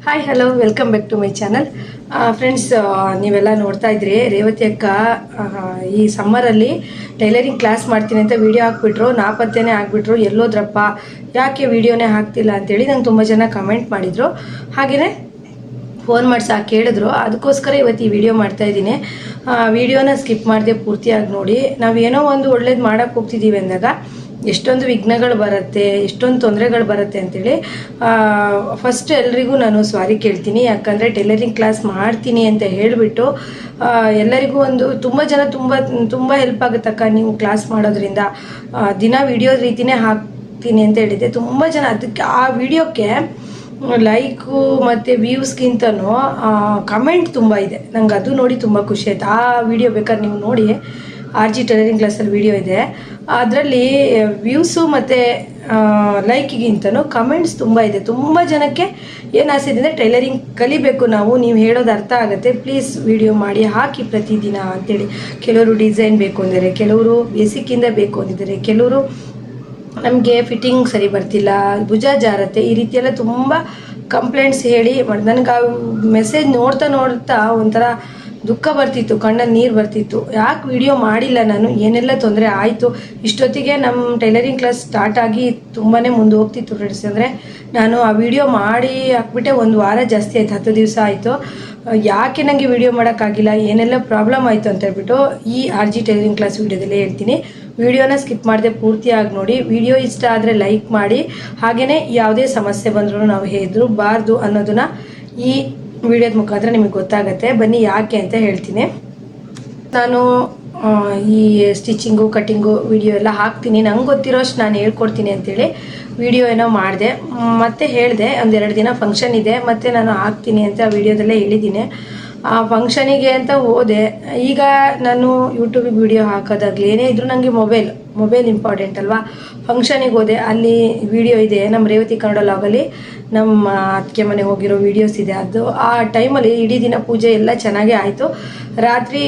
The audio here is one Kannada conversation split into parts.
Hi hello welcome back to my channel friends. ನೀವೆಲ್ಲ ನೋಡ್ತಾ ಇದ್ರಿ ರೇವತಿ ಅಕ್ಕ ಈ ಸಮ್ಮರಲ್ಲಿ ಟೈಲರಿಂಗ್ ಕ್ಲಾಸ್ ಮಾಡ್ತೀನಿ ಅಂತ ವಿಡಿಯೋ ಹಾಕ್ಬಿಟ್ರು, ನಾಪತ್ತೆನೇ ಆಗಿಬಿಟ್ರು, ಎಲ್ಲೋದ್ರಪ್ಪ ಯಾಕೆ ವಿಡಿಯೋನೇ ಹಾಕ್ತಿಲ್ಲ ಅಂತೇಳಿ ನಂಗೆ ತುಂಬ ಜನ ಕಮೆಂಟ್ ಮಾಡಿದರು. ಹಾಗೆಯೇ ಫೋನ್ ಮಾಡಿ ಕೇಳಿದ್ರು. ಅದಕ್ಕೋಸ್ಕರ ಇವತ್ತು ಈ ವಿಡಿಯೋ ಮಾಡ್ತಾ ಇದ್ದೀನಿ. ವಿಡಿಯೋನ ಸ್ಕಿಪ್ ಮಾಡದೆ ಪೂರ್ತಿಯಾಗಿ ನೋಡಿ. ನಾವೇನೋ ಒಂದು ಒಳ್ಳೇದು ಮಾಡೋಕ್ಕೆ ಹೋಗ್ತಿದ್ದೀವಿ ಅಂದಾಗ ಎಷ್ಟೊಂದು ವಿಘ್ನಗಳು ಬರುತ್ತೆ, ಎಷ್ಟೊಂದು ತೊಂದರೆಗಳು ಬರುತ್ತೆ ಅಂತೇಳಿ ಫಸ್ಟ್ ಎಲ್ರಿಗೂ ನಾನು ಸಾರಿ ಕೇಳ್ತೀನಿ. ಯಾಕಂದರೆ ಟೈಲರಿಂಗ್ ಕ್ಲಾಸ್ ಮಾಡ್ತೀನಿ ಅಂತ ಹೇಳಿಬಿಟ್ಟು ಎಲ್ಲರಿಗೂ ಒಂದು ತುಂಬ ಜನ ತುಂಬ ಹೆಲ್ಪ್ ಆಗುತ್ತಕ್ಕ ನೀವು ಕ್ಲಾಸ್ ಮಾಡೋದ್ರಿಂದ, ದಿನ ವಿಡಿಯೋ ರೀತಿಯೇ ಹಾಕ್ತೀನಿ ಅಂತ ಹೇಳಿದ್ದೆ. ತುಂಬ ಜನ ಅದಕ್ಕೆ ಆ ವಿಡಿಯೋಕ್ಕೆ ಲೈಕು ಮತ್ತು ವ್ಯೂಸ್ಗಿಂತನೂ ಕಮೆಂಟ್ ತುಂಬ ಇದೆ. ನಂಗೆ ಅದು ನೋಡಿ ತುಂಬ ಖುಷಿ ಆಯ್ತು. ಆ ವಿಡಿಯೋ ಬೇಕಾದ್ರೆ ನೀವು ನೋಡಿ, RG ಟೈಲರಿಂಗ್ ಕ್ಲಾಸಲ್ಲಿ ವಿಡಿಯೋ ಇದೆ. ಅದರಲ್ಲಿ ವ್ಯೂಸು ಮತ್ತು ಲೈಕಿಗಿಂತನೂ ಕಮೆಂಟ್ಸ್ ತುಂಬ ಇದೆ. ತುಂಬ ಜನಕ್ಕೆ ಏನು ಆಸೆ ಇದೆ ಅಂದರೆ ಟೈಲರಿಂಗ್ ಕಲಿಬೇಕು ನಾವು, ನೀವು ಹೇಳೋದು ಅರ್ಥ ಆಗುತ್ತೆ, ಪ್ಲೀಸ್ ವಿಡಿಯೋ ಮಾಡಿ ಹಾಕಿ ಪ್ರತಿದಿನ ಅಂತೇಳಿ. ಕೆಲವರು ಡಿಸೈನ್ ಬೇಕು ಅಂದರೆ, ಕೆಲವರು ಬೇಸಿಕ್ಕಿಂದ ಬೇಕು ಅಂದಿದ್ದಾರೆ, ಕೆಲವರು ನಮಗೆ ಫಿಟ್ಟಿಂಗ್ ಸರಿ ಬರ್ತಿಲ್ಲ, ಭುಜ ಜಾರತ್ತೆ, ಈ ರೀತಿಯೆಲ್ಲ ತುಂಬ ಕಂಪ್ಲೇಂಟ್ಸ್ ಹೇಳಿ ನನಗೆ ಆ ಮೆಸೇಜ್ ನೋಡ್ತಾ ಒಂಥರ ದುಃಖ ಬರ್ತಿತ್ತು, ಕಣ್ಣಲ್ಲಿ ನೀರು ಬರ್ತಿತ್ತು. ಯಾಕೆ ವಿಡಿಯೋ ಮಾಡಿಲ್ಲ ನಾನು, ಏನೆಲ್ಲ ತೊಂದರೆ ಆಯಿತು. ಇಷ್ಟೊತ್ತಿಗೆ ನಮ್ಮ ಟೈಲರಿಂಗ್ ಕ್ಲಾಸ್ ಸ್ಟಾರ್ಟ್ ಆಗಿ ತುಂಬಾ ಮುಂದೆ ಹೋಗ್ತಿತ್ತು ಫ್ರೆಂಡ್ಸ್. ಅಂದರೆ ನಾನು ಆ ವಿಡಿಯೋ ಮಾಡಿ ಹಾಕ್ಬಿಟ್ಟೆ 1 ವಾರ ಜಾಸ್ತಿ ಆಯಿತು, 10 ದಿವಸ ಆಯಿತು. ಯಾಕೆ ನನಗೆ ವಿಡಿಯೋ ಮಾಡೋಕ್ಕಾಗಿಲ್ಲ, ಏನೆಲ್ಲ ಪ್ರಾಬ್ಲಮ್ ಆಯಿತು ಅಂತ ಹೇಳ್ಬಿಟ್ಟು ಈ RG ಟೈಲರಿಂಗ್ ಕ್ಲಾಸ್ ವಿಡಿಯೋದಲ್ಲೇ ಹೇಳ್ತೀನಿ. ವಿಡಿಯೋನ ಸ್ಕಿಪ್ ಮಾಡದೆ ಪೂರ್ತಿಯಾಗಿ ನೋಡಿ. ವಿಡಿಯೋ ಇಷ್ಟ ಆದರೆ ಲೈಕ್ ಮಾಡಿ. ಹಾಗೆಯೇ ಯಾವುದೇ ಸಮಸ್ಯೆ ಬಂದರೂ ನಾವು ಹೆದರಬಾರ್ದು ಅನ್ನೋದನ್ನು ಈ ವಿಡಿಯೋದ ಮುಖಾಂತರ ನಿಮಗೆ ಗೊತ್ತಾಗುತ್ತೆ. ಬನ್ನಿ ಯಾಕೆ ಅಂತ ಹೇಳ್ತೀನಿ. ನಾನು ಈ ಸ್ಟಿಚಿಂಗು ಕಟ್ಟಿಂಗು ವಿಡಿಯೋ ಎಲ್ಲ ಹಾಕ್ತೀನಿ, ನಂಗೆ ಗೊತ್ತಿರೋಷ್ಟು ನಾನು ಹೇಳ್ಕೊಡ್ತೀನಿ ಅಂತೇಳಿ ವಿಡಿಯೋ ಏನೋ ಮಾಡಿದೆ. ಮತ್ತೆ ಹೇಳಿದೆ 1-2 ದಿನ ಫಂಕ್ಷನ್ ಇದೆ, ಮತ್ತು ನಾನು ಹಾಕ್ತೀನಿ ಅಂತ ವಿಡಿಯೋದಲ್ಲೇ ಹೇಳಿದ್ದೀನಿ. ಆ ಫಂಕ್ಷನಿಗೆ ಅಂತ ಹೋದೆ. ಈಗ ನಾನು ಯೂಟ್ಯೂಬಿಗೆ ವಿಡಿಯೋ ಹಾಕೋದಾಗಲಿ ಏನೇ ಇದ್ದರೂ ನನಗೆ ಮೊಬೈಲ್ ಇಂಪಾರ್ಟೆಂಟ್ ಅಲ್ವಾ. ಫಂಕ್ಷನಿಗೆ ಹೋದೆ, ಅಲ್ಲಿ ವಿಡಿಯೋ ಇದೆ, ನಮ್ಮ ರೇವತಿ ಕನ್ನಡ ಲಾಗಲ್ಲಿ ನಮ್ಮ ಅತ್ತಿಗೆ ಮನೆ ಹೋಗಿರೋ ವೀಡಿಯೋಸ್ ಇದೆ. ಅದು ಆ ಟೈಮಲ್ಲಿ ಇಡೀ ದಿನ ಪೂಜೆ ಎಲ್ಲ ಚೆನ್ನಾಗೇ ಆಯಿತು. ರಾತ್ರಿ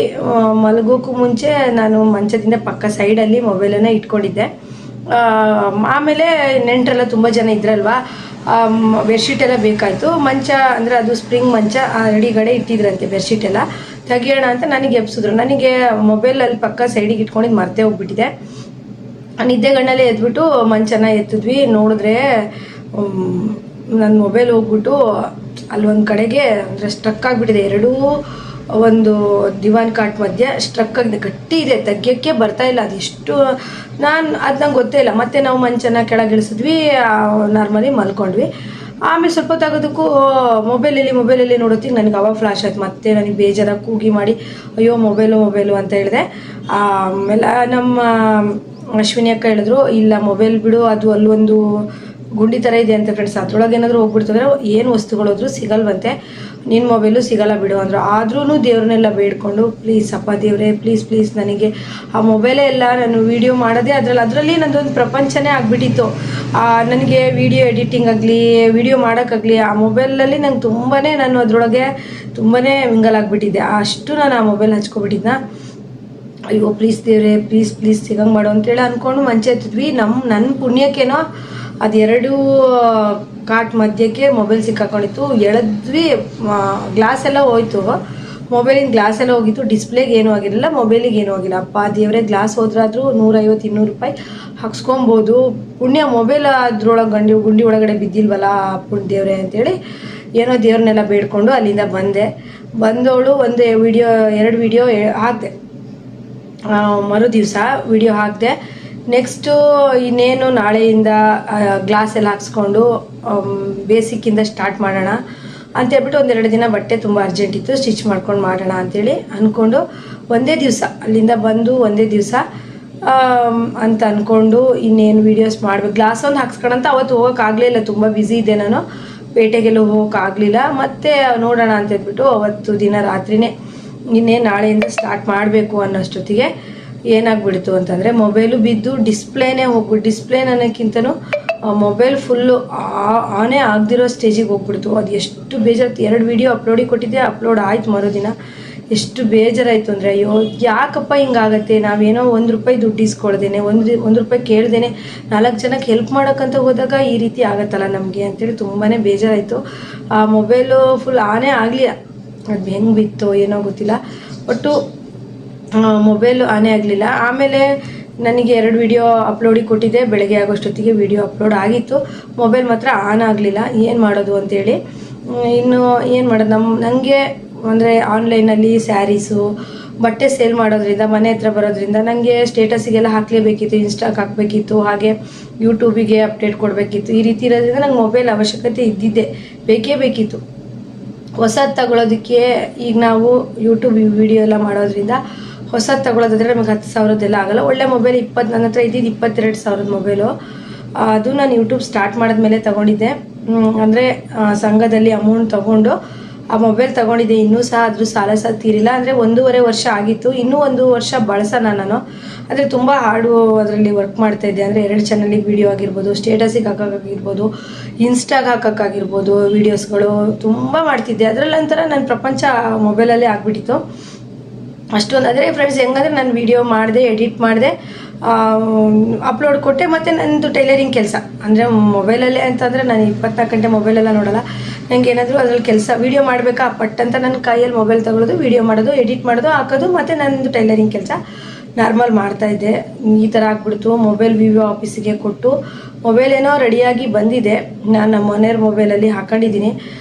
ಮಲಗೋಕ್ಕೂ ಮುಂಚೆ ನಾನು ಮಂಚದಿಂದ ಪಕ್ಕ ಸೈಡಲ್ಲಿ ಮೊಬೈಲನ್ನು ಇಟ್ಕೊಂಡಿದ್ದೆ. ಆಮೇಲೆ ನೆಂಟರೆಲ್ಲ ತುಂಬ ಜನ ಇದ್ರಲ್ವಾ, ಬೆಡ್ಶೀಟ್ ಎಲ್ಲ ಬೇಕಾಯಿತು. ಮಂಚ ಅಂದರೆ ಅದು ಸ್ಪ್ರಿಂಗ್ ಮಂಚ ರೆಡಿಗಡೆ ಇಟ್ಟಿದ್ರಂತೆ. ಬೆಡ್ಶೀಟ್ ಎಲ್ಲ ತೆಗಿಯೋಣ ಅಂತ ನನಗೆ ಎಬ್ಸಿದ್ರು. ನನಗೆ ಮೊಬೈಲಲ್ಲಿ ಪಕ್ಕ ಸೈಡಿಗೆ ಇಟ್ಕೊಂಡಿದ್ದು ಮರ್ತೇ ಹೋಗ್ಬಿಟ್ಟಿದೆ. ನಿದ್ದೆಗಣ್ಣಲ್ಲೇ ಎದ್ಬಿಟ್ಟು ಮಂಚನ ಎತ್ತಿದ್ವಿ. ನೋಡಿದ್ರೆ ನನ್ನ ಮೊಬೈಲ್ ಹೋಗ್ಬಿಟ್ಟು ಅಲ್ಲೊಂದು ಕಡೆಗೆ ಅಂದರೆ ಸ್ಟ್ರಕ್ ಆಗಿಬಿಟ್ಟಿದೆ. ಎರಡೂ ಒಂದು ದಿವಾನ್ ಕಾಟ್ ಮಧ್ಯೆ ಸ್ಟ್ರಕ್ ಆಗಿದೆ, ಗಟ್ಟಿ ಇದೆ, ತೆಗಿಯೋಕ್ಕೆ ಬರ್ತಾಯಿಲ್ಲ. ಅದೆಷ್ಟು ಅದು ನಂಗೆ ಗೊತ್ತೇ ಇಲ್ಲ. ಮತ್ತು ನಾವು ಮಂಚನ ಕೆಳಗಿಳಿಸಿದ್ವಿ, ನಾರ್ಮಲಿ ಮಲ್ಕೊಂಡ್ವಿ. ಆಮೇಲೆ ಸ್ವಲ್ಪ ತೆಗೋದಕ್ಕೂ ಮೊಬೈಲಲ್ಲಿ ನೋಡೋತ್ತಿಗೆ ನನಗೆ ಅವಾಗ ಫ್ಲಾಶ್ ಆಯ್ತು. ಮತ್ತೆ ನನಗೆ ಬೇಜಾರಾಗಿ ಕೂಗಿ ಮಾಡಿ ಅಯ್ಯೋ ಮೊಬೈಲು ಅಂತ ಹೇಳಿದೆ. ಆಮೇಲೆ ನಮ್ಮ ಅಶ್ವಿನಿ ಅಕ್ಕ ಹೇಳಿದ್ರು, ಇಲ್ಲ ಮೊಬೈಲ್ ಬಿಡು, ಅದು ಅಲ್ಲೊಂದು ಗುಂಡಿ ಥರ ಇದೆ ಅಂತ ಫ್ರೆಂಡ್ಸ್, ಅದ್ರೊಳಗೆ ಏನಾದರೂ ಹೋಗ್ಬಿಡ್ತಂದ್ರೆ ಏನು ವಸ್ತುಗಳೋದ್ರೂ ಸಿಗಲ್ವಂತೆ, ನಿನ್ನ ಮೊಬೈಲು ಸಿಗಲ್ಲ ಬಿಡು ಅಂದರು. ಆದ್ರೂ ದೇವ್ರನ್ನೆಲ್ಲ ಬೇಡ್ಕೊಂಡು ಪ್ಲೀಸ್ ಅಪ್ಪ ದೇವರೇ ಪ್ಲೀಸ್ ನನಗೆ ಆ ಮೊಬೈಲೇ ಎಲ್ಲ, ನಾನು ವೀಡಿಯೋ ಮಾಡೋದೇ ಅದರಲ್ಲಿ ನನ್ನದೊಂದು ಪ್ರಪಂಚನೇ ಆಗಿಬಿಟ್ಟಿತ್ತು. ನನಗೆ ವೀಡಿಯೋ ಎಡಿಟಿಂಗ್ ಆಗಲಿ ವೀಡಿಯೋ ಮಾಡೋಕ್ಕಾಗಲಿ ಆ ಮೊಬೈಲಲ್ಲಿ ನಂಗೆ ನಾನು ಅದರೊಳಗೆ ತುಂಬಾ ಮಿಂಗಲ್ ಆಗಿಬಿಟ್ಟಿದ್ದೆ. ಅಷ್ಟು ನಾನು ಆ ಮೊಬೈಲ್ ಹಚ್ಕೊಬಿಟ್ಟಿದ್ನ. ಅಯ್ಯೋ ಪ್ಲೀಸ್ ದೇವ್ರೆ ಪ್ಲೀಸ್ ಸಿಗಂಗೆ ಮಾಡು ಅಂತೇಳಿ ಅಂದ್ಕೊಂಡು ಮಂಚ ಎತ್ತಿದ್ವಿ. ನನ್ನ ಪುಣ್ಯಕ್ಕೇನೋ ಅದು 2 ಕಾಟ್ ಮಧ್ಯಕ್ಕೆ ಮೊಬೈಲ್ ಸಿಕ್ಕಾಕೊಂಡಿತ್ತು. ಎಳೆದ್ವಿ, ಗ್ಲಾಸ್ ಎಲ್ಲ ಹೋಯ್ತು, ಮೊಬೈಲಿನ ಗ್ಲಾಸ್ ಎಲ್ಲ ಹೋಗಿತ್ತು. ಡಿಸ್ಪ್ಲೇಗೆ ಏನೂ ಆಗಿರಲಿಲ್ಲ, ಮೊಬೈಲಿಗೆ ಏನೂ ಆಗಿಲ್ಲ. ಅಪ್ಪ ದೇವರೇ, ಗ್ಲಾಸ್ ಹೋದ್ರಾದ್ರೂ 150-200 ರೂಪಾಯಿ ಹಾಕ್ಸ್ಕೊಬೋದು. ಪುಣ್ಯ ಮೊಬೈಲ್ ಅದ್ರೊಳಗೆ ಗುಂಡಿ ಒಳಗಡೆ ಬಿದ್ದಿಲ್ವಲ್ಲ, ಪುಣ್ಯ ದೇವ್ರೆ ಅಂತೇಳಿ ಏನೋ ದೇವ್ರನ್ನೆಲ್ಲ ಬೇಡ್ಕೊಂಡು ಅಲ್ಲಿಂದ ಬಂದವಳು 2 ವಿಡಿಯೋ ಹಾಕಿದೆ. ಮರು ದಿವಸ ವಿಡಿಯೋ ಹಾಕಿದೆ. ನೆಕ್ಸ್ಟು ಇನ್ನೇನು ನಾಳೆಯಿಂದ ಗ್ಲಾಸ್ ಎಲ್ಲ ಹಾಕ್ಸ್ಕೊಂಡು ಬೇಸಿಕ್ಕಿಂದ ಸ್ಟಾರ್ಟ್ ಮಾಡೋಣ ಅಂತೇಳ್ಬಿಟ್ಟು 1-2 ದಿನ ಬಟ್ಟೆ ತುಂಬ ಅರ್ಜೆಂಟ್ ಇತ್ತು, ಸ್ಟಿಚ್ ಮಾಡ್ಕೊಂಡು ಮಾಡೋಣ ಅಂಥೇಳಿ ಅಂದ್ಕೊಂಡು ಒಂದೇ ದಿವಸ ಅಲ್ಲಿಂದ ಬಂದು ಒಂದೇ ದಿವಸ ಅಂತ ಅಂದ್ಕೊಂಡು ಇನ್ನೇನು ವೀಡಿಯೋಸ್ ಮಾಡಬೇಕು. ಗ್ಲಾಸ್ ಒಂದು ಹಾಕ್ಸ್ಕೊಳಂತ ಅವತ್ತು ಹೋಗೋಕ್ಕಾಗಲಿಲ್ಲ, ತುಂಬ ಬ್ಯುಸಿ ಇದೆ, ನಾನು ಪೇಟೆಗೆಲ್ಲ ಹೋಗೋಕ್ಕಾಗಲಿಲ್ಲ. ಮತ್ತು ನೋಡೋಣ ಅಂತ ಹೇಳ್ಬಿಟ್ಟು ಅವತ್ತು ದಿನ ರಾತ್ರಿನೇ ಇನ್ನೇನು ನಾಳೆಯಿಂದ ಸ್ಟಾರ್ಟ್ ಮಾಡಬೇಕು ಅನ್ನೋಷ್ಟೊತ್ತಿಗೆ ಏನಾಗ್ಬಿಡ್ತು ಅಂತಂದರೆ ಮೊಬೈಲು ಬಿದ್ದು ಡಿಸ್ಪ್ಲೇನೇ ಡಿಸ್ಪ್ಲೇ ಅನ್ನೋಕ್ಕಿಂತನೂ ಮೊಬೈಲ್ ಫುಲ್ಲು ಆನೇ ಆಗದಿರೋ ಸ್ಟೇಜಿಗೆ ಹೋಗ್ಬಿಡ್ತು. ಅದು ಎಷ್ಟು ಬೇಜಾರು. 2 ವಿಡಿಯೋ ಅಪ್ಲೋಡಿಗೆ ಕೊಟ್ಟಿದ್ದೆ, ಅಪ್ಲೋಡ್ ಆಯ್ತು ಮರುದಿನ. ಎಷ್ಟು ಬೇಜಾರಾಯಿತು ಅಂದರೆ, ಅಯ್ಯೋ ಯಾಕಪ್ಪ ಹಿಂಗಾಗತ್ತೆ, ನಾವೇನೋ ₹1 ದುಡ್ಡು ಇಸ್ಕೊಳ್ದೇನೆ, ಒಂದು ರೂಪಾಯಿ ಕೇಳ್ದೇನೆ 4 ಜನಕ್ಕೆ ಹೆಲ್ಪ್ ಮಾಡೋಕ್ಕಂತ ಹೋದಾಗ ಈ ರೀತಿ ಆಗತ್ತಲ್ಲ ನಮಗೆ ಅಂತೇಳಿ ತುಂಬಾ ಬೇಜಾರಾಯಿತು. ಆ ಮೊಬೈಲು ಫುಲ್ ಆನೇ ಆಗಲಿಲ್ಲ, ಅದು ಹೆಂಗೆ ಬಿತ್ತೋ ಏನೋ ಗೊತ್ತಿಲ್ಲ, ಒಟ್ಟು ಮೊಬೈಲು ಆನೇ ಆಗಲಿಲ್ಲ. ಆಮೇಲೆ ನನಗೆ 2 ವಿಡಿಯೋ ಅಪ್ಲೋಡಿಗೆ ಕೊಟ್ಟಿದ್ದೆ, ಬೆಳಗ್ಗೆ ಆಗೋಷ್ಟೊತ್ತಿಗೆ ವಿಡಿಯೋ ಅಪ್ಲೋಡ್ ಆಗಿತ್ತು, ಮೊಬೈಲ್ ಮಾತ್ರ ಆನ್ ಆಗಲಿಲ್ಲ. ಏನು ಮಾಡೋದು ಅಂತೇಳಿ ಇನ್ನು ಏನು ಮಾಡೋದು, ನನಗೆ ಅಂದರೆ ಆನ್ಲೈನಲ್ಲಿ ಸ್ಯಾರೀಸು ಬಟ್ಟೆ ಸೇಲ್ ಮಾಡೋದ್ರಿಂದ, ಮನೆ ಹತ್ರ ಬರೋದ್ರಿಂದ ನನಗೆ ಸ್ಟೇಟಸಿಗೆಲ್ಲ ಹಾಕಲೇಬೇಕಿತ್ತು, ಇನ್ಸ್ಟಾಗೆ ಹಾಕಬೇಕಿತ್ತು, ಹಾಗೆ ಯೂಟ್ಯೂಬಿಗೆ ಅಪ್ಡೇಟ್ ಕೊಡಬೇಕಿತ್ತು. ಈ ರೀತಿ ಇರೋದ್ರಿಂದ ನಂಗೆ ಮೊಬೈಲ್ ಅವಶ್ಯಕತೆ ಇದ್ದಿದ್ದೆ, ಬೇಕೇ ಬೇಕಿತ್ತು. ಹೊಸದು ತಗೊಳ್ಳೋದಕ್ಕೆ ಈಗ ನಾವು ಯೂಟ್ಯೂಬ್ ವಿಡಿಯೋ ಎಲ್ಲ ಮಾಡೋದ್ರಿಂದ ಹೊಸದು ತಗೊಳ್ಳೋದಾದ್ರೆ ನಮಗೆ 10,000 ಆಗಲ್ಲ. ಒಳ್ಳೆ ಮೊಬೈಲ್ ನನ್ನ ಹತ್ರ ಇದ್ದಿದ್ದು 22,000 ಮೊಬೈಲು. ಅದು ನಾನು ಯೂಟ್ಯೂಬ್ ಸ್ಟಾರ್ಟ್ ಮಾಡಿದ್ಮೇಲೆ ತೊಗೊಂಡಿದ್ದೆ. ಅಂದರೆ ಸಂಘದಲ್ಲಿ ಅಮೌಂಟ್ ತೊಗೊಂಡು ಆ ಮೊಬೈಲ್ ತೊಗೊಂಡಿದ್ದೆ. ಇನ್ನೂ ಸಹ ಅದ್ರ ಸಾಲ ತೀರಿಲ್ಲ. ಅಂದರೆ 1.5 ವರ್ಷ ಆಗಿತ್ತು, ಇನ್ನೂ 1 ವರ್ಷ ಬಳಸೋಣ ನಾನು. ಅಂದರೆ ತುಂಬ ಹಾರ್ಡು ಅದರಲ್ಲಿ ವರ್ಕ್ ಮಾಡ್ತಾಯಿದ್ದೆ. ಅಂದರೆ 2 ಚಾನಲಿಗೆ ವೀಡಿಯೋ ಆಗಿರ್ಬೋದು, ಸ್ಟೇಟಸಿಗೆ ಹಾಕೋಕ್ಕಾಗಿರ್ಬೋದು, ಇನ್ಸ್ಟಾಗೆ ಹಾಕೋಕ್ಕಾಗಿರ್ಬೋದು, ವೀಡಿಯೋಸ್ಗಳು ತುಂಬ ಮಾಡ್ತಿದ್ದೆ. ಅದರಲ್ಲೊಂಥರ ನನ್ನ ಪ್ರಪಂಚ ಮೊಬೈಲಲ್ಲೇ ಆಗಿಬಿಟ್ಟಿತ್ತು ಅಷ್ಟೊಂದು. ಆದರೆ ಫ್ರೆಂಡ್ಸ್ ಹೆಂಗಂದ್ರೆ ನಾನು ವೀಡಿಯೋ ಮಾಡಿದೆ, ಎಡಿಟ್ ಮಾಡಿದೆ, ಅಪ್ಲೋಡ್ ಕೊಟ್ಟೆ, ಮತ್ತು ನನ್ನದು ಟೈಲರಿಂಗ್ ಕೆಲಸ. ಅಂದರೆ ಮೊಬೈಲಲ್ಲೇ ಅಂತಂದರೆ ನಾನು 24 ಗಂಟೆ ಮೊಬೈಲೆಲ್ಲ ನೋಡೋಲ್ಲ. ನನಗೆ ಏನಾದರೂ ಅದ್ರಲ್ಲಿ ಕೆಲಸ ವೀಡಿಯೋ ಮಾಡಬೇಕಾ ಪಟ್ ಅಂತ ನನ್ನ ಕೈಯಲ್ಲಿ ಮೊಬೈಲ್ ತಗೊಳ್ಳೋದು, ವೀಡಿಯೋ ಮಾಡೋದು, ಎಡಿಟ್ ಮಾಡೋದು, ಹಾಕೋದು, ಮತ್ತು ನನ್ನದು ಟೈಲರಿಂಗ್ ಕೆಲಸ ನಾರ್ಮಲ್ ಮಾಡ್ತಾಯಿದ್ದೆ. ಈ ಥರ ಆಗ್ಬಿಡ್ತು. ಮೊಬೈಲ್ ವಿವೋ ಆಫೀಸಿಗೆ ಕೊಟ್ಟು ಮೊಬೈಲ್ ಏನೋ ರೆಡಿಯಾಗಿ ಬಂದಿದೆ. ನಾನು ನಮ್ಮ ಮನೆಯವ್ರ ಮೊಬೈಲಲ್ಲಿ ಹಾಕೊಂಡಿದ್ದೀನಿ.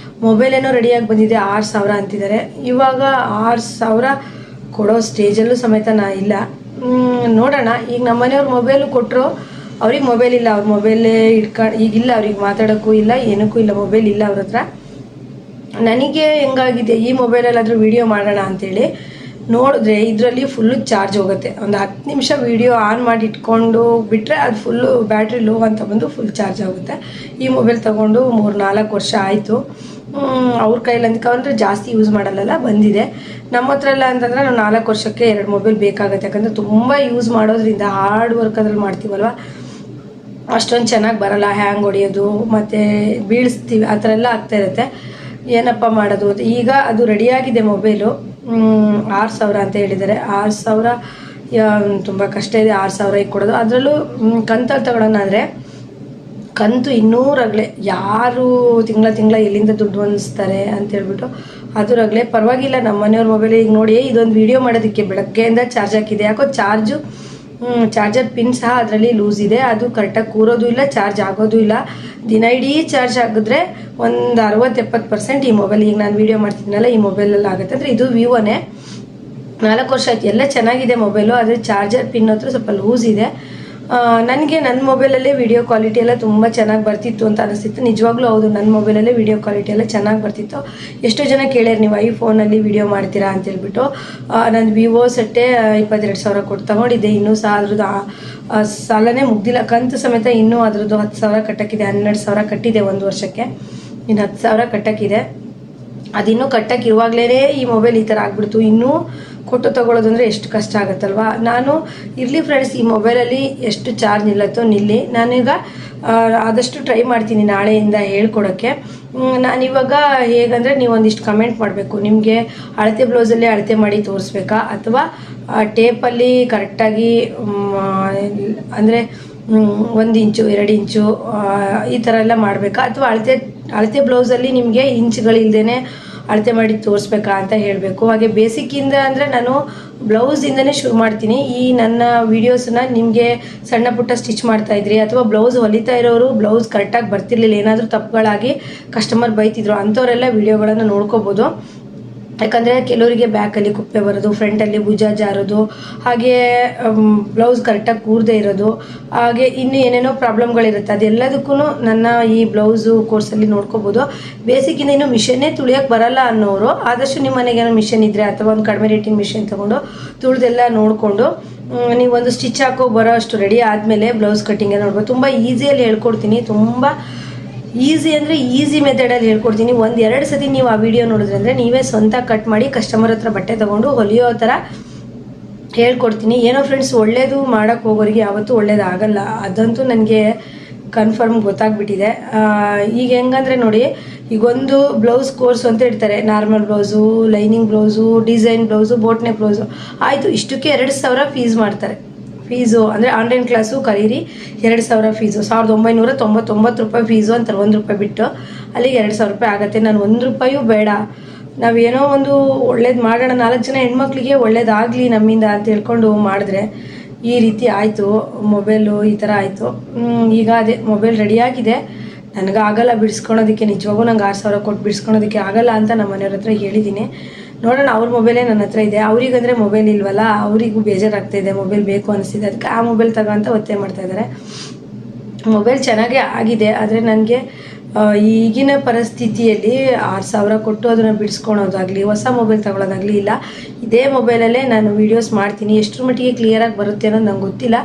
ಮೊಬೈಲ್ ಏನೋ ರೆಡಿಯಾಗಿ ಬಂದಿದೆ, 6,000 ಅಂತಿದ್ದಾರೆ. ಇವಾಗ 6,000 ಕೊಡೋ ಸ್ಟೇಜಲ್ಲೂ ಸಮೇತ ನಾ ಇಲ್ಲ. ನೋಡೋಣ. ಈಗ ನಮ್ಮ ಮನೆಯವ್ರ ಮೊಬೈಲು ಕೊಟ್ಟರು, ಅವ್ರಿಗೆ ಮೊಬೈಲ್ ಇಲ್ಲ, ಅವ್ರ ಮೊಬೈಲೇ ಈಗಿಲ್ಲ, ಅವ್ರಿಗೆ ಮಾತಾಡೋಕ್ಕೂ ಇಲ್ಲ, ಏನಕ್ಕೂ ಇಲ್ಲ, ಮೊಬೈಲ್ ಇಲ್ಲ ಅವ್ರ ಹತ್ರ. ನನಗೆ ಹೆಂಗಾಗಿದೆ, ಈ ಮೊಬೈಲಲ್ಲಾದರೂ ವೀಡಿಯೋ ಮಾಡೋಣ ಅಂಥೇಳಿ ನೋಡಿದ್ರೆ ಇದರಲ್ಲಿ ಫುಲ್ಲು ಚಾರ್ಜ್ ಹೋಗುತ್ತೆ. ಒಂದು 10 ನಿಮಿಷ ವೀಡಿಯೋ ಆನ್ ಮಾಡಿ ಇಟ್ಕೊಂಡು ಬಿಟ್ಟರೆ ಅದು ಫುಲ್ಲು ಬ್ಯಾಟ್ರಿ ಲೋ ಅಂತ ಬಂದು ಫುಲ್ ಚಾರ್ಜ್ ಆಗುತ್ತೆ. ಈ ಮೊಬೈಲ್ ತೊಗೊಂಡು 3-4 ವರ್ಷ ಆಯಿತು. ಅವ್ರ ಕೈಯಲ್ಲಿ ಅಂದ್ಕೊಂಡ್ರೆ ಜಾಸ್ತಿ ಯೂಸ್ ಮಾಡಲ್ಲ, ಬಂದಿದೆ. ನಮ್ಮ ಹತ್ರ ಎಲ್ಲ ಅಂತಂದರೆ ನಾವು 4 ವರ್ಷಕ್ಕೆ 2 ಮೊಬೈಲ್ ಬೇಕಾಗುತ್ತೆ. ಯಾಕಂದರೆ ತುಂಬ ಯೂಸ್ ಮಾಡೋದ್ರಿಂದ ಹಾರ್ಡ್ ವರ್ಕ್ ಅದ್ರಲ್ಲಿ ಮಾಡ್ತೀವಲ್ವ, ಅಷ್ಟೊಂದು ಚೆನ್ನಾಗಿ ಬರೋಲ್ಲ, ಹ್ಯಾಂಗ್ ಹೊಡಿಯೋದು ಮತ್ತು ಬೀಳಿಸ್ತೀವಿ, ಆ ಥರ ಎಲ್ಲ ಆಗ್ತಾಯಿರುತ್ತೆ. ಏನಪ್ಪ ಮಾಡೋದು ಅಂತ ಈಗ ಅದು ರೆಡಿಯಾಗಿದೆ ಮೊಬೈಲು. 6,000 ಅಂತ ಹೇಳಿದ್ದಾರೆ. 6,000 ತುಂಬ ಕಷ್ಟ ಇದೆ 6,000 ಕೊಡೋದು. ಅದರಲ್ಲೂ ಕಂತಲ್ಲಿ ತಗೊಳ್ಳೋಣ ಅಂದರೆ ಕಂತು 200 ಅಗಲೆ, ಯಾರು ತಿಂಗಳ ಎಲ್ಲಿಂದ ದುಡ್ಡು ಹೊಂದಿಸ್ತಾರೆ ಅಂತೇಳ್ಬಿಟ್ಟು ಅದು ರಗಲೆ. ಪರವಾಗಿಲ್ಲ, ನಮ್ಮ ಮನೆಯವ್ರ ಮೊಬೈಲ್ ಈಗ ನೋಡಿ, ಇದೊಂದು ವೀಡಿಯೋ ಮಾಡೋದಕ್ಕೆ ಬೆಳಗ್ಗೆಯಿಂದ ಚಾರ್ಜ್ ಹಾಕಿದೆ. ಯಾಕೋ ಚಾರ್ಜರ್ ಪಿನ್ ಸಹ ಅದರಲ್ಲಿ ಲೂಸ್ ಇದೆ, ಅದು ಕರೆಕ್ಟಾಗಿ ಕೂರೋದು ಇಲ್ಲ, ಚಾರ್ಜ್ ಆಗೋದು ಇಲ್ಲ. ದಿನ ಇಡೀ ಚಾರ್ಜ್ ಆಗಿದ್ರೆ ಒಂದು 60-70% ಈ ಮೊಬೈಲ್, ಈಗ ನಾನು ವೀಡಿಯೋ ಮಾಡ್ತಿದ್ದೀನಲ್ಲ ಈ ಮೊಬೈಲಲ್ಲಿ ಆಗುತ್ತೆ. ಅಂದರೆ ಇದು ವಿವೋನೇ, 4 ವರ್ಷ ಆಯ್ತು, ಎಲ್ಲ ಚೆನ್ನಾಗಿದೆ ಮೊಬೈಲು, ಆದರೆ ಚಾರ್ಜರ್ ಪಿನ್ ಹತ್ರ ಸ್ವಲ್ಪ ಲೂಸ್ ಇದೆ. ನನಗೆ ನನ್ನ ಮೊಬೈಲಲ್ಲೇ ವೀಡಿಯೋ ಕ್ವಾಲಿಟಿ ಎಲ್ಲ ತುಂಬ ಚೆನ್ನಾಗಿ ಬರ್ತಿತ್ತು ಅಂತ ಅನಿಸ್ತಿತ್ತು. ನಿಜವಾಗ್ಲೂ ಹೌದು, ನನ್ನ ಮೊಬೈಲಲ್ಲೇ ವೀಡಿಯೋ ಕ್ವಾಲಿಟಿ ಎಲ್ಲ ಚೆನ್ನಾಗಿ ಬರ್ತಿತ್ತು. ಎಷ್ಟೋ ಜನ ಕೇಳ್ಯಾರ, ನೀವು ಐಫೋನಲ್ಲಿ ವೀಡಿಯೋ ಮಾಡ್ತೀರಾ ಅಂತೇಳ್ಬಿಟ್ಟು. ನಾನು ವಿವೋ ಸೆಟ್ಟೆ 22,000 ಕೊಟ್ಟು ತೊಗೊಂಡಿದ್ದೆ. ಇನ್ನೂ ಸಹ ಅದ್ರದ್ದು ಸಾಲನೇ ಮುಗ್ದಿಲ್ಲ, ಕಂತು ಸಮೇತ ಇನ್ನೂ ಅದ್ರದ್ದು 10,000 ಕಟ್ಟಕ್ಕಿದೆ. 12,000 ಕಟ್ಟಿದೆ 1 ವರ್ಷಕ್ಕೆ, ಇನ್ನು 10,000 ಕಟ್ಟಕ್ಕಿದೆ. ಅದಿನ್ನೂ ಕಟ್ಟಕ್ಕಿರುವಾಗಲೇ ಈ ಮೊಬೈಲ್ ಈ ಥರ ಆಗ್ಬಿಡ್ತು. ಇನ್ನೂ ಕೊಟ್ಟು ತೊಗೊಳ್ಳೋದು ಅಂದರೆ ಎಷ್ಟು ಕಷ್ಟ ಆಗುತ್ತಲ್ವ. ನಾನು ಇರಲಿ ಫ್ರೆಂಡ್ಸ್, ಈ ಮೊಬೈಲಲ್ಲಿ ಎಷ್ಟು ಚಾರ್ಜ್ ನಿಲ್ಲತ್ತೋ ನಿಲ್ಲಿ, ನಾನೀಗ ಆದಷ್ಟು ಟ್ರೈ ಮಾಡ್ತೀನಿ ನಾಳೆಯಿಂದ ಹೇಳ್ಕೊಡೋಕ್ಕೆ. ನಾನಿವಾಗ ಹೇಗಂದರೆ, ನೀವು ಒಂದಿಷ್ಟು ಕಮೆಂಟ್ ಮಾಡಬೇಕು, ನಿಮಗೆ ಅಳತೆ ಬ್ಲೌಸಲ್ಲಿ ಅಳತೆ ಮಾಡಿ ತೋರಿಸ್ಬೇಕಾ, ಅಥವಾ ಟೇಪಲ್ಲಿ ಕರೆಕ್ಟಾಗಿ ಅಂದರೆ 1 ಇಂಚು 2 ಇಂಚು ಈ ಥರ ಎಲ್ಲ ಮಾಡಬೇಕಾ, ಅಥವಾ ಅಳತೆ ಬ್ಲೌಸಲ್ಲಿ ನಿಮಗೆ ಇಂಚ್ಗಳಿಲ್ದೇ ಅಳತೆ ಮಾಡಿ ತೋರಿಸ್ಬೇಕಾ ಅಂತ ಹೇಳಬೇಕು. ಹಾಗೆ ಬೇಸಿಕ್ಕಿಂದ ಅಂದರೆ ನಾನು ಬ್ಲೌಸಿಂದನೇ ಶುರು ಮಾಡ್ತೀನಿ. ಈ ನನ್ನ ವೀಡಿಯೋಸನ್ನ ನಿಮಗೆ ಸಣ್ಣ ಪುಟ್ಟ ಸ್ಟಿಚ್ ಮಾಡ್ತಾಯಿದ್ರಿ, ಅಥವಾ ಬ್ಲೌಸ್ ಹೊಲಿತಾ ಇರೋರು ಬ್ಲೌಸ್ ಕರೆಕ್ಟಾಗಿ ಬರ್ತಿರ್ಲಿಲ್ಲ, ಏನಾದರೂ ತಪ್ಪುಗಳಾಗಿ ಕಸ್ಟಮರ್ ಬೈತಿದ್ರು, ಅಂಥವರೆಲ್ಲ ವೀಡಿಯೋಗಳನ್ನು ನೋಡ್ಕೋಬೋದು. ಯಾಕಂದರೆ ಕೆಲವರಿಗೆ ಬ್ಯಾಕಲ್ಲಿ ಕುಪ್ಪೆ ಬರೋದು, ಫ್ರಂಟಲ್ಲಿ ಭುಜ ಜಾರೋದು, ಹಾಗೆ ಬ್ಲೌಸ್ ಕರೆಕ್ಟಾಗಿ ಕೂರದೇ ಇರೋದು, ಹಾಗೆ ಇನ್ನೂ ಏನೇನೋ ಪ್ರಾಬ್ಲಮ್ಗಳಿರುತ್ತೆ. ಅದೆಲ್ಲದಕ್ಕೂ ನನ್ನ ಈ ಬ್ಲೌಸು ಕೋರ್ಸಲ್ಲಿ ನೋಡ್ಕೋಬೋದು. ಬೇಸಿಕ್ಕಿಂದ ಇನ್ನೂ ಮಿಷನ್ನೇ ತುಳಿಯೋಕ್ಕೆ ಬರಲ್ಲ ಅನ್ನೋರು ಆದಷ್ಟು ನಿಮ್ಮ ಮನೆಗೇನೋ ಮಿಷನ್ ಇದ್ದರೆ, ಅಥವಾ ಒಂದು ಕಡಿಮೆ ರೇಟಿನ ಮಿಷನ್ ತೊಗೊಂಡು ತುಳಿದೆಲ್ಲ ನೋಡಿಕೊಂಡು ನೀವೊಂದು ಸ್ಟಿಚ್ ಹಾಕೋ ಬರೋ ಅಷ್ಟು ರೆಡಿ ಆದಮೇಲೆ ಬ್ಲೌಸ್ ಕಟ್ಟಿಂಗೇ ನೋಡ್ಬೋದು. ತುಂಬ ಈಸಿಯಲ್ಲಿ ಹೇಳ್ಕೊಡ್ತೀನಿ, ತುಂಬ ಈಸಿ ಅಂದರೆ ಈಸಿ ಮೆಥಡಲ್ಲಿ ಹೇಳ್ಕೊಡ್ತೀನಿ. 1-2 ಸತಿ ನೀವು ಆ ವಿಡಿಯೋ ನೋಡಿದ್ರೆ ಅಂದರೆ ನೀವೇ ಸ್ವಂತ ಕಟ್ ಮಾಡಿ ಕಸ್ಟಮರ್ ಹತ್ರ ಬಟ್ಟೆ ತೊಗೊಂಡು ಹೊಲಿಯೋ ಥರ ಹೇಳ್ಕೊಡ್ತೀನಿ. ಏನೋ ಫ್ರೆಂಡ್ಸ್, ಒಳ್ಳೇದು ಮಾಡೋಕ್ಕೆ ಹೋಗೋರಿಗೆ ಯಾವತ್ತೂ ಒಳ್ಳೇದಾಗಲ್ಲ, ಅದಂತೂ ನನಗೆ ಕನ್ಫರ್ಮ್ ಗೊತ್ತಾಗ್ಬಿಟ್ಟಿದೆ. ಈಗ ಹೆಂಗಂದರೆ ನೋಡಿ, ಈಗೊಂದು ಬ್ಲೌಸ್ ಕೋರ್ಸ್ ಅಂತ ಇಡ್ತಾರೆ, normal blouse, lining blouse, design blouse, ಬೋಟ್ನೆ ಬ್ಲೌಸು, ಆಯಿತು ಇಷ್ಟಕ್ಕೆ 2,000 ಫೀಸ್ ಮಾಡ್ತಾರೆ. ಫೀಸು ಅಂದರೆ ಆನ್ಲೈನ್ ಕ್ಲಾಸು ಕರೀರಿ 2,000 ಫೀಸು, 1,999 ರೂಪಾಯಿ ಫೀಸು ಅಂತಾರೆ, 1 ರೂಪಾಯಿ ಬಿಟ್ಟು. ಅಲ್ಲಿಗೆ 2,000 ರೂಪಾಯಿ ಆಗುತ್ತೆ. ನಾನು 1 ರೂಪಾಯೂ ಬೇಡ, ನಾವೇನೋ ಒಂದು ಒಳ್ಳೇದು ಮಾಡೋಣ, 4 ಜನ ಹೆಣ್ಮಕ್ಳಿಗೆ ಒಳ್ಳೇದಾಗಲಿ ನಮ್ಮಿಂದ ಅಂತ ಹೇಳ್ಕೊಂಡು ಮಾಡಿದ್ರೆ ಈ ರೀತಿ ಆಯಿತು. ಮೊಬೈಲು ಈ ಥರ ಆಯಿತು. ಈಗ ಅದೇ ಮೊಬೈಲ್ ರೆಡಿಯಾಗಿದೆ. ನನಗೆ ಆಗಲ್ಲ ಬಿಡಿಸ್ಕೊಳೋದಕ್ಕೆ, ನಿಜವಾಗೂ ನಂಗೆ 6,000 ಕೊಟ್ಟು ಬಿಡಿಸ್ಕೊಳೋದಕ್ಕೆ ಆಗಲ್ಲ ಅಂತ ನಮ್ಮ ಮನೆಯವ್ರ ಹತ್ರ ಹೇಳಿದ್ದೀನಿ. ನೋಡೋಣ, ಅವ್ರ ಮೊಬೈಲೇ ನನ್ನ ಹತ್ರ ಇದೆ. ಅವ್ರಿಗಂದರೆ ಮೊಬೈಲ್ ಇಲ್ವಲ್ಲ, ಅವರಿಗೂ ಬೇಜಾರಾಗ್ತಾಯಿದೆ, ಮೊಬೈಲ್ ಬೇಕು ಅನಿಸ್ತಿದೆ. ಅದಕ್ಕೆ ಆ ಮೊಬೈಲ್ ತಗೋ ಅಂತ ಒತ್ತಾಯ ಮಾಡ್ತಾಯಿದ್ದಾರೆ. ಮೊಬೈಲ್ ಚೆನ್ನಾಗೇ ಆಗಿದೆ, ಆದರೆ ನನಗೆ ಈಗಿನ ಪರಿಸ್ಥಿತಿಯಲ್ಲಿ 6,000 ಕೊಟ್ಟು ಅದನ್ನು ಬಿಡಿಸ್ಕೊಳೋದಾಗಲಿ, ಹೊಸ ಮೊಬೈಲ್ ತಗೊಳ್ಳೋದಾಗಲಿ ಇಲ್ಲ. ಇದೇ ಮೊಬೈಲಲ್ಲೇ ನಾನು ವೀಡಿಯೋಸ್ ಮಾಡ್ತೀನಿ. ಎಷ್ಟರ ಮಟ್ಟಿಗೆ ಕ್ಲಿಯರಾಗಿ ಬರುತ್ತೆ ಅನ್ನೋದು ನಂಗೆ ಗೊತ್ತಿಲ್ಲ.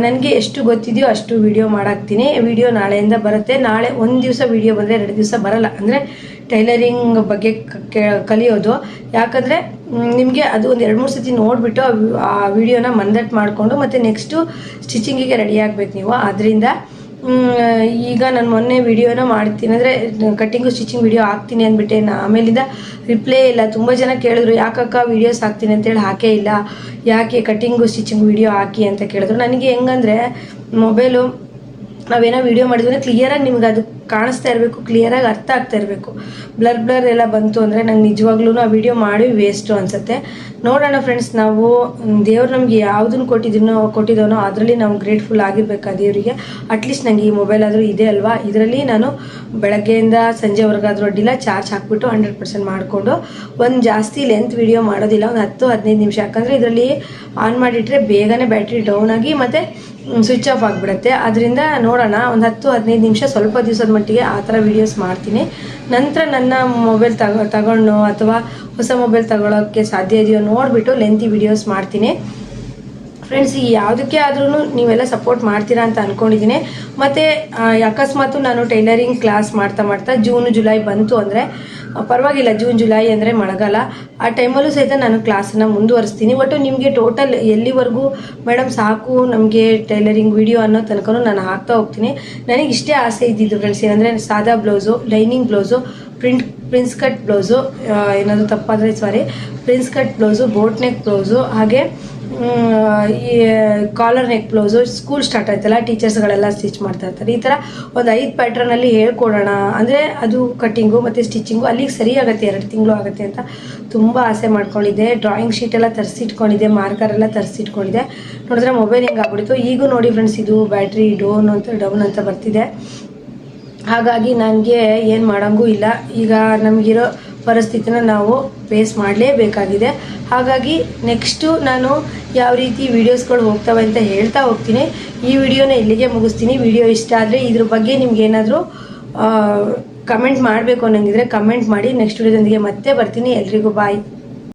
ನನಗೆ ಎಷ್ಟು ಗೊತ್ತಿದೆಯೋ ಅಷ್ಟು ವೀಡಿಯೋ ಮಾಡಾಕ್ತೀನಿ. ವೀಡಿಯೋ ನಾಳೆಯಿಂದ ಬರುತ್ತೆ. ನಾಳೆ ಒಂದು ದಿವಸ ವೀಡಿಯೋ ಬಂದರೆ 2 ದಿವಸ ಬರಲ್ಲ. ಅಂದರೆ ಟೈಲರಿಂಗ್ ಬಗ್ಗೆ ಕಲಿಯೋದು. ಯಾಕಂದರೆ ನಿಮಗೆ ಅದು ಒಂದು 2-3 ಸತಿ ನೋಡಿಬಿಟ್ಟು ಆ ವಿಡಿಯೋನ ಮಂದಟ್ಟು ಮಾಡಿಕೊಂಡು ಮತ್ತು ನೆಕ್ಸ್ಟು ಸ್ಟಿಚಿಂಗಿಗೆ ರೆಡಿ ಆಗಬೇಕು ನೀವು. ಆದ್ದರಿಂದ ಈಗ ನಾನು ಮೊನ್ನೆ ವಿಡಿಯೋನ ಮಾಡ್ತೀನಿ, ಅಂದರೆ ಕಟ್ಟಿಂಗು ಸ್ಟಿಚಿಂಗ್ ವಿಡಿಯೋ ಹಾಕ್ತೀನಿ ಅಂದ್ಬಿಟ್ಟೆ. ಆಮೇಲಿಂದ ರಿಪ್ಲೈ ಇಲ್ಲ. ತುಂಬ ಜನ ಕೇಳಿದ್ರು, ಯಾಕಕ್ಕ ವೀಡಿಯೋಸ್ ಹಾಕ್ತೀನಿ ಅಂತೇಳಿ ಹಾಕೇ ಇಲ್ಲ, ಯಾಕೆ ಕಟ್ಟಿಂಗು ಸ್ಟಿಚಿಂಗ್ ವಿಡಿಯೋ ಹಾಕಿ ಅಂತ ಕೇಳಿದ್ರು. ನನಗೆ ಹೆಂಗಂದರೆ ಮೊಬೈಲು ನಾವೇನೋ ವೀಡಿಯೋ ಮಾಡಿದ್ರೆ ಕ್ಲಿಯರಾಗಿ ನಿಮ್ಗೆ ಅದು ಕಾಣಿಸ್ತಾ ಇರಬೇಕು, ಕ್ಲಿಯರಾಗಿ ಅರ್ಥ ಆಗ್ತಾ ಇರಬೇಕು. ಬ್ಲರ್ ಎಲ್ಲ ಬಂತು ಅಂದರೆ ನಂಗೆ ನಿಜವಾಗ್ಲೂ ಆ ವಿಡಿಯೋ ಮಾಡಿ ವೇಸ್ಟು ಅನಿಸುತ್ತೆ. ನೋಡೋಣ ಫ್ರೆಂಡ್ಸ್, ನಾವು ದೇವ್ರು ನಮಗೆ ಯಾವುದನ್ನು ಕೊಟ್ಟಿದ್ದೋನೋ ಅದರಲ್ಲಿ ನಾವು ಗ್ರೇಟ್ಫುಲ್ ಆಗಿರ್ಬೇಕು ಆ ದೇವರಿಗೆ. ಅಟ್ಲೀಸ್ಟ್ ನನಗೆ ಈ ಮೊಬೈಲ್ ಆದರೂ ಇದೆ ಅಲ್ವಾ, ಇದರಲ್ಲಿ ನಾನು ಬೆಳಗ್ಗೆಯಿಂದ ಸಂಜೆವರೆಗಾದರೂ ಅಡ್ಡಿಲ್ಲ ಚಾರ್ಜ್ ಹಾಕ್ಬಿಟ್ಟು 100% ಮಾಡಿಕೊಂಡು ಒಂದು ಜಾಸ್ತಿ ಲೆಂತ್ ವಿಡಿಯೋ ಮಾಡೋದಿಲ್ಲ, ಒಂದು 10-15 ನಿಮಿಷ. ಯಾಕಂದರೆ ಇದರಲ್ಲಿ ಆನ್ ಮಾಡಿಟ್ರೆ ಬೇಗನೆ ಬ್ಯಾಟ್ರಿ ಡೌನ್ ಆಗಿ ಮತ್ತು ಸ್ವಿಚ್ ಆಫ್ ಆಗಿಬಿಡುತ್ತೆ. ಅದರಿಂದ ನೋಡೋಣ, ಒಂದು 10-15 ನಿಮಿಷ ಸ್ವಲ್ಪ ದಿವಸದ ಮಟ್ಟಿಗೆ ಆ ಥರ ವೀಡಿಯೋಸ್ ಮಾಡ್ತೀನಿ. ನಂತರ ನನ್ನ ಮೊಬೈಲ್ ತಗೊಂಡು ಅಥವಾ ಹೊಸ ಮೊಬೈಲ್ ತಗೊಳ್ಳೋಕ್ಕೆ ಸಾಧ್ಯ ಇದೆಯೋ ನೋಡಿಬಿಟ್ಟು ಲೆಂತಿ ವೀಡಿಯೋಸ್ ಮಾಡ್ತೀನಿ. ಫ್ರೆಂಡ್ಸ್, ಈ ಯಾವುದಕ್ಕೆ ಆದ್ರೂ ನೀವೆಲ್ಲ ಸಪೋರ್ಟ್ ಮಾಡ್ತೀರಾ ಅಂತ ಅಂದ್ಕೊಂಡಿದ್ದೀನಿ. ಮತ್ತು ಅಕಸ್ಮಾತು ನಾನು ಟೈಲರಿಂಗ್ ಕ್ಲಾಸ್ ಮಾಡ್ತಾ ಜೂನ್ ಜುಲೈ ಬಂತು ಅಂದರೆ ಪರವಾಗಿಲ್ಲ. ಜೂನ್ ಜುಲೈ ಅಂದರೆ ಮಳೆಗಾಲ, ಆ ಟೈಮಲ್ಲೂ ಸಹಿತ ನಾನು ಕ್ಲಾಸನ್ನು ಮುಂದುವರಿಸ್ತೀನಿ. ಒಟ್ಟು ನಿಮಗೆ ಟೋಟಲ್ ಎಲ್ಲಿವರೆಗೂ ಮೇಡಮ್ ಸಾಕು ನಮಗೆ ಟೈಲರಿಂಗ್ ವಿಡಿಯೋ ಅನ್ನೋ ತನಕ ನಾನು ಹಾಕ್ತಾ ಹೋಗ್ತೀನಿ. ನನಗೆ ಇಷ್ಟೇ ಆಸೆ ಇದ್ದಿದ್ದು ಫ್ರೆಂಡ್ಸ್, ಏನಂದರೆ ಸಾದಾ blouse, lining blouse, prince cut blouse, ಏನಾದರೂ ತಪ್ಪಾದರೆ sorry, prince cut blouse, boat neck blouse, ಹಾಗೆ ಈ collar neck blouse. School start ಆಯ್ತಲ್ಲ, ಟೀಚರ್ಸ್ಗಳೆಲ್ಲ ಸ್ಟಿಚ್ ಮಾಡ್ತಾ ಇರ್ತಾರೆ. ಈ ಥರ ಒಂದು 5 ಪ್ಯಾಟ್ರನಲ್ಲಿ ಹೇಳ್ಕೊಡೋಣ, ಅಂದರೆ ಅದು ಕಟ್ಟಿಂಗು ಮತ್ತು ಸ್ಟಿಚಿಂಗು ಅಲ್ಲಿಗೆ ಸರಿ ಆಗುತ್ತೆ, 2 ತಿಂಗಳು ಆಗುತ್ತೆ ಅಂತ ತುಂಬ ಆಸೆ ಮಾಡ್ಕೊಂಡಿದ್ದೆ. ಡ್ರಾಯಿಂಗ್ ಶೀಟ್ ಎಲ್ಲ ತರಿಸಿಟ್ಕೊಂಡಿದ್ದೆ, ಮಾರ್ಕರ್ ಎಲ್ಲ ತರಿಸಿಟ್ಕೊಂಡಿದ್ದೆ. ನೋಡಿದ್ರೆ ಮೊಬೈಲ್ ಹೆಂಗೆ ಆಗ್ಬಿಡ್ತು. ಈಗೂ ನೋಡಿ ಫ್ರೆಂಡ್ಸ್, ಇದು ಬ್ಯಾಟ್ರಿ ಡೌನ್ ಅಂತ ಬರ್ತಿದೆ. ಹಾಗಾಗಿ ನನಗೆ ಏನು ಮಾಡೋಂಗೂ ಇಲ್ಲ. ಈಗ ನಮಗಿರೋ ಪರಿಸ್ಥಿತಿನ ನಾವು ಫೇಸ್ ಮಾಡಲೇಬೇಕಾಗಿದೆ. ಹಾಗಾಗಿ ನೆಕ್ಸ್ಟು ನಾನು ಯಾವ ರೀತಿ ವೀಡಿಯೋಸ್ಗಳು ಹೋಗ್ತವೆ ಅಂತ ಹೇಳ್ತಾ ಹೋಗ್ತೀನಿ. ಈ ವಿಡಿಯೋನ ಇಲ್ಲಿಗೆ ಮುಗಿಸ್ತೀನಿ. ವಿಡಿಯೋ ಇಷ್ಟ ಆದರೆ ಇದ್ರ ಬಗ್ಗೆ ನಿಮ್ಗೇನಾದರೂ ಕಮೆಂಟ್ ಮಾಡಬೇಕು ಅನ್ನೋಂಗಿದ್ರೆ ಕಮೆಂಟ್ ಮಾಡಿ. ನೆಕ್ಸ್ಟ್ ವಿಡಿಯೋದೊಂದಿಗೆ ಮತ್ತೆ ಬರ್ತೀನಿ. ಎಲ್ರಿಗೂ ಬಾಯ್.